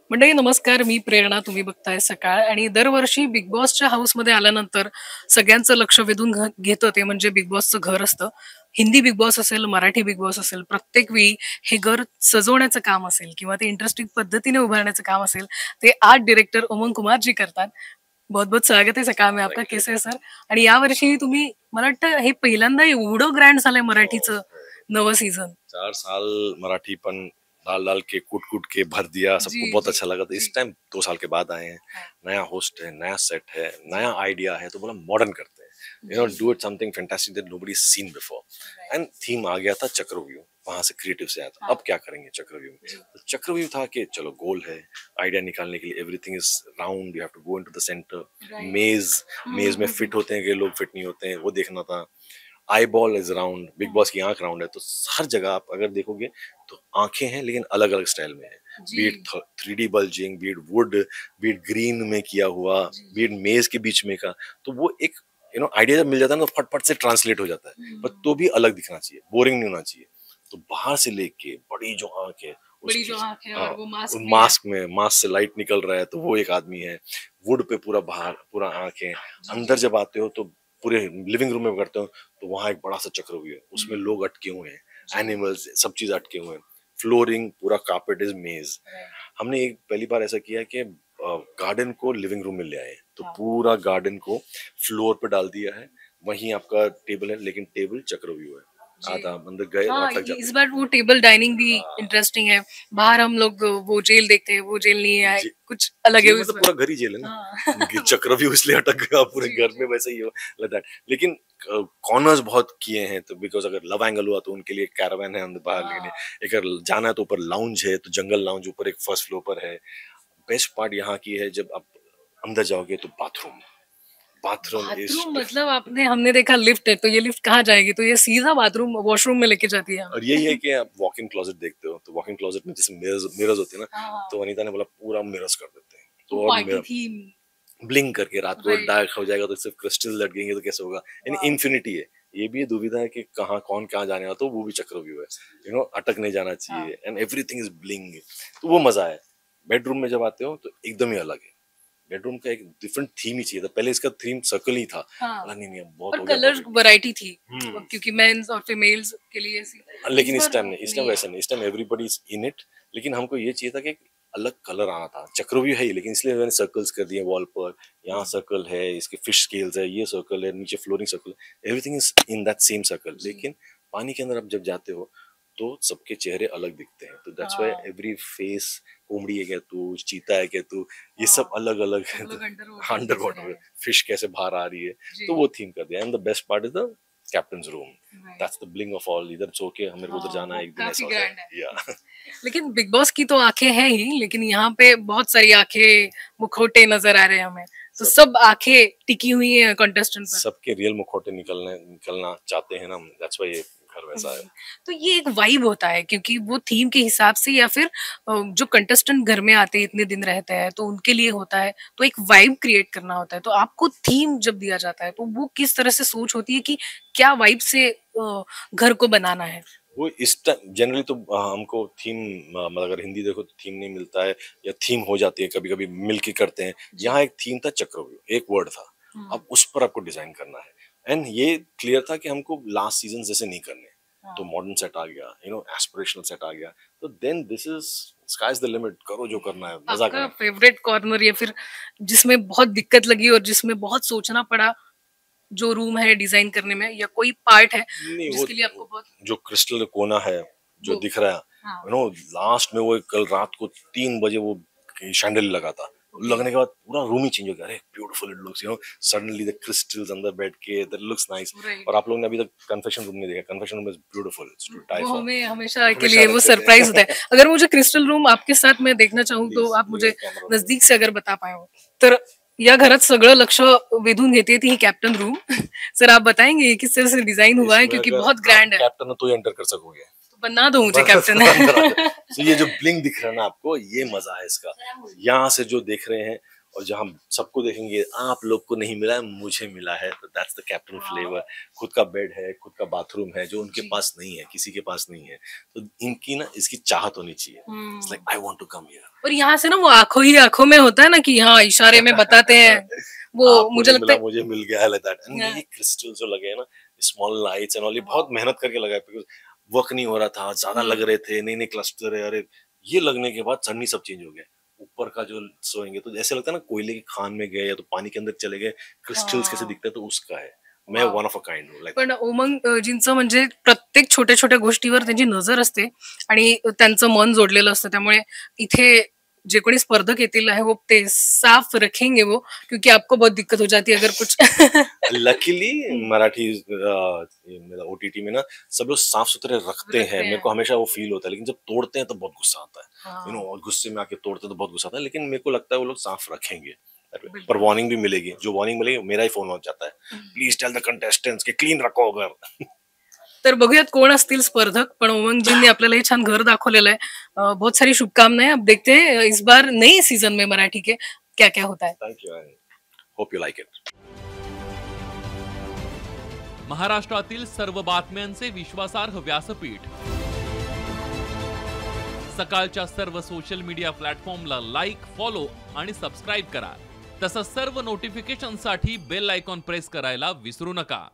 मंडळी नमस्कार, मी प्रेरणा. तुम्ही बघताय सकाळ आणि दरवर्षी बिग बॉसच्या हाऊसमध्ये आल्यानंतर सगळ्यांचं लक्ष वेधून घेतं ते म्हणजे बिग बॉसचं घर असतं. हिंदी बिग बॉस असेल, मराठी बिग बॉस असेल, प्रत्येक वेळी हे घर सजवण्याचं काम असेल किंवा ते इंटरेस्टिंग पद्धतीने उभारण्याचं काम असेल, ते आर्ट डायरेक्टर उमंग कुमार जी करतात. बहुत बहुत स्वागत है सकाळ में आपका. Thank you. कैसे है सर? आणि यावर्षी तुम्ही मला वाटतं हे पहिल्यांदा एवढं ग्रँड झालंय मराठीचं नवं सीझन. 4 साल मराठीपन डाल-डाल के, कूट-कूट के भर दिया, जी, सबको बहुत जी, अच्छा लगा। तो जी. इस टाइम 2 साल के बाद आए हैं, हाँ, नया होस्ट है, नया सेट है, जी, नया आइडिया है, तो बोला मॉडर्न करते हैं। जी, do it something fantastic that nobody has seen before. Right. And theme आ गया था चक्रव्यूह, वहां से क्रिएटिव से आया था। हाँ, अब क्या करेंगे चक्रव्यूह में? जी, तो चक्रव्यूह था कि चलो गोल है, आइडिया निकालने के लिए everything is round, you have to go into the centre. Right. Maze maze में फिट होते हैं कि लोग फिट नहीं होते हैं, वो देखना था। Eye ball is round, big boss की आंख राउंड है, तो हर जगह आप अगर देखोगे तो आंखें हैं लेकिन अलग अलग स्टाइल में है। बीट जी, 3D बल्जिंग, बीट वुड, बीट ग्रीन में किया हुआ, जी, जी. बीट मेज के बीच में का, तो वो एक आइडिया जब मिल जाता है ना, तो फटफट से ट्रांसलेट हो जाता है। पर तो भी अलग दिखना चाहिए, बोरिंग नहीं होना चाहिए। तो बाहर से लेके बड़ी जो आंख है बड़ी उसकी, जो आँख है हाँ, और वो मास्क भी है। मास्क में, मास्क से लाइट निकल रहा है तो वो एक आदमी है। वुड पे पूरा बाहर पूरा आंख है। जी, अंदर जी। जब आते हो तो पूरे लिविंग रूम में करते हो तो वहां एक बड़ा सा चक्रव्यूह है, उसमें हुँ, लोग अटके हुए हैं, जी, एनिमल्स, सब चीज अटके हुए हैं। फ्लोरिंग पूरा कार्पेट इज मेज। राइट, हमने एक पहली बार ऐसा किया कि गार्डन को लिविंग रूम में ले आए, तो हाँ। पूरा गार्डन को फ्लोर पे डाल दिया है। वहीं आपका टेबल है, लेकिन टेबल चक्रव्यूह है। जी। आप अंदर गए हाँ, और थक इस जाते बार वो टेबल डाइनिंग भी हैं। इंटरेस्टिंग है। बाहर हम लोग वो जेल देखते हैं, वो जेल नहीं है, जी, कुछ अलग है जेल इस मतलब बार। पूरा घर ही जेल है ना। हाँ। कि चक्रव्यूह इसलिए अटक गया पूरे जी, घर जी। में, वैसे ही हो लाइक दैट। लेकिन कॉर्नर्स बहुत किए हैं, तो बिकॉज अगर लव एंगल हुआ तो उनके लिए कैरावैन है अंदर बाहर लेने। हाँ, अगर जाना है तो ऊपर लाउंज है, तो जंगल लाउंज ऊपर एक फर्स्ट फ्लोर पर है। बेस्ट पार्ट यहाँ की है, जब आप अंदर जाओगे तो बाथरूम, बाथरूम इज, बाथरूम मतलब आपने हमने देखा लिफ्ट है, तो ये लिफ्ट कहाँ जाएगी? तो ये सीधा बाथरूम वॉशरूम में लेके जाती है और यही है हमें। कि आप वॉक इन क्लोजेट देखते हो, तो वॉक इन क्लोजेट में जैसे मिरर्स मिरर्स होते हैं ना, हाँ, हाँ। तो अनीता ने बोला पूरा मिरर्स कर देते हैं, वो तो और पार्टी मिरर थीम। ब्लिंक करके रात को राइट, डार्क हो जाएगा तो सिर्फ क्रिस्टल लटकेंगे तो कैसे होगा। यानी वाओ! इन्फिनिटी है। ये भी दुविधा है कि कहाँ कौन कहाँ जाने वाला, तो वो भी चक्रव्यूह है। अटक नहीं जाना हाँ, चाहिए, एंड एवरीथिंग इज ब्लिंग। तो वो मजा है। बेडरूम में जब आते हो तो एकदम ही अलग है। बेडरूम का एक डिफरेंट थीम ही चाहिए था। पहले इसका थीम सर्कल ही था, हाँ। बोला नहीं नहीं अब बहुत और हो गया, बहुत कलर हो वैरायटी थी गया। क्योंकि मेंस और फीमेल्स के लिए ऐसी। इस लेकिन इस बार टाइम नहीं, इस टाइम नहीं है। वैसा नहीं, इस time everybody is in it. लेकिन हमको ये चाहिए था कि एक अलग कलर आना था। चक्रव्यूह है ही, लेकिन इसलिए मैंने सर्कल्स कर दिए वॉल पर। यहाँ जी, सर्कल है, इसके फिश स्केल्स है, ये सर्कल है, नीचे flooring circle, everything is in that same circle. जी। लेकिन पानी के अंदर आप जब जाते हो तो सबके चेहरे अलग दिखते हैं, तो दैट्स व्हाई हाँ, एवरी फेस, कोमड़ी है क्या तू, चीता है क्या तू, ये सब हाँ। अलग अलग है। सब तो लोग अंडर वाटर अंडर नज़र वाटर आए। फिश कैसे बाहर आ रही है, तो जी, वो थीम कर दिया। And the best part is the captains room. Right. That's the bling of all. इधर सो के मेरे को उधर हाँ, जाना वो है, एक दिन काफ़ी ऐसा होता ग्रैंड है। है या। लेकिन बिग बॉस की तो आँखें हैं ही, लेकिन यहाँ पे बहुत सारी आँखें, मुखौटे नज़र आ रहे हैं हमें। तो सब सब आँखें टिकी हुई हैं कंटेस्टेंट पर। सबके रियल मुखौटे निकलना चाहते हैं ना, दैट्स व्हाई ये घर वैसा है। हुँ। तो ये एक वाइब होता है क्योंकि वो थीम के हिसाब से या फिर जो कंटेस्टेंट घर में आते हैं इतने दिन रहते हैं तो उनके लिए होता है, तो एक वाइब क्रिएट करना होता है। तो आपको थीम जब दिया जाता है तो वो किस तरह से सोच होती है कि क्या वाइब से घर को बनाना है? वो इस टाइम जनरली तो हमको थीम, मतलब अगर हिंदी देखो तो थीम नहीं मिलता है, या थीम हो जाती है कभी कभी मिल के करते हैं। जी। यहाँ एक थीम था चक्रव्यूह, एक वर्ड था। हुँ। अब उस पर आपको डिजाइन करना है, एंड ये क्लियर था कि हमको लास्ट सीजन जैसे नहीं करने। तो हाँ। मॉडर्न सेट आ गया, एस्पिरेशनल सेट आ गया, तो then this is sky is the limit, करो जो करना है, मजा आपका करें। फेवरेट कॉर्नर या फिर जिसमें बहुत दिक्कत लगी और जिसमें बहुत सोचना पड़ा, जो रूम है डिजाइन करने में या कोई पार्ट है नहीं, जिसके लिए आपको बहुत जो क्रिस्टल कोना है जो वो दिख रहा है, हाँ, लास्ट में वो कल रात को 3 बजे वो शैंडल लगा था। ओके। लगने के बाद पूरा रूम ही चेंज हो गया। अरे beautiful it looks, suddenly the crystals अंदर बैठ के दैट लुक्स नाइस। और राइट। आप लोगों ने अभी तक कन्फेशन रूम नहीं देखा। Confession room is beautiful, it's to die वो फॉर। हमें हमेशा के हमेशा लिए वो रख देते सरप्राइज़ होता है। हैं। अगर मुझे क्रिस्टल रूम आपके साथ मैं देखना चाहूँ तो प्लीज आप ब्रिंग मुझे अ कैमरा देयर। नज़दीक से अगर बता पाएँ हो? तर या घरात सगळं लक्ष वेधून घेते ती ही कॅप्टन रूम। सर आप बताएँगे ये किस तरह से डिज़ाइन हुआ है? इसमें क्योंकि अगर बहुत आप ग्रैंड है। कैप्टन हो तो ही एंटर कर सकोगे। तो बना दो मुझे बस कैप्टन। अंदर आ जाओ। So ये जो ब्लिंग दिख रहा है ना आपको, ये मजा है इसका। यहाँ से जो देख रहे हैं और जहाँ सबको देखेंगे, आप लोग को नहीं मिला है, मुझे मिला है, तो that's the captain wow! Flavour. खुद का बेड है, खुद का बाथरूम है, जो उनके जी। पास नहीं है, किसी के पास नहीं है। तो इनकी ना इसकी चाहत होनी चाहिए। इट्स लाइक हुँ। I want to come here. और यहाँ से ना वो आंखों ही आंखों में होता है ना कि हाँ इशारे में बताते हैं वो, आपको मुझे नहीं लगता मिला, है। मुझे मिल गया है, लाइक दैट। एंड हाँ, ये क्रिस्टल जो लगे हैं ना, स्मॉल लाइट्स एंड ऑल, ये बहुत हाँ, मेहनत करके लगाए, बिकॉज़ वर्क नहीं हो रहा था, ज़्यादा लग हम्म, रहे थे, नए-नए क्लस्टर है, अरे! ये लगने के बाद सडनली सब चेंज हो गया। ऊपर का जो सोएंगे तो ऐसा लगता है ना कोयले की खान में गए या तो पानी के अंदर चले गए, क्रिस्टल्स कैसे हाँ, दिखते हैं, तो उसका है। मैं वाव। वन ऑफ अ काइंड हूँ, लाइक पण उमंग जींचं म्हणजे प्रत्येक छोट्या-छोट्या गोष्टीवर त्यांची नजर असते आणि त्यांचं मन जोडलेलं असतं. त्यामुळे इथे जे कोणी स्पर्धक येतील, आय होप ते साफ रखेंगे वो, क्योंकि आपको बहुत दिक्कत हो जाती है अगर कुछ लकीली हुँ, मराठी मेरा ओटीटी में ना सब लोग साफ-सुथरे रखते हैं, रखते मेरे हैं। को हमेशा वो फ़ील होता है, लेकिन जब तोड़ते हैं तो बहुत गुस्सा आता है। हाँ, और गुस्से में आके तोड़ते हैं तो बहुत गुस्सा आता है, लेकिन मेरे को लगता है वो लोग साफ रखेंगे। पर बिल्कुल। वार्निंग भी मिलेगी, जो वार्निंग मिलेगी मेरा ही फ़ोन बज जाता है। प्लीज़ टेल द कंटेस्टेंट्स कि क्लीन रखो घर। तर बघूयात कोण असतील स्पर्धक. पण उमंगजींनी आपल्याला हे छान घर दाखवलेलं आहे. बहुत सारी शुभकामनाएं. अब देखते हैं इस बार नए सीजन में मराठी के क्या-क्या होता है. Thank you and hope you like it. महाराष्ट्रातील सर्व बातम्यांचे विश्वासार्ह व्यासपीठ, सकाळच्या सर्व सोशल मीडिया प्लॅटफॉर्मला लाईक, फॉलो आणि सबस्क्राईब करा. तसंच सर्व नोटिफिकेशनसाठी बेल आयकॉन प्रेस करायला विसरू नका.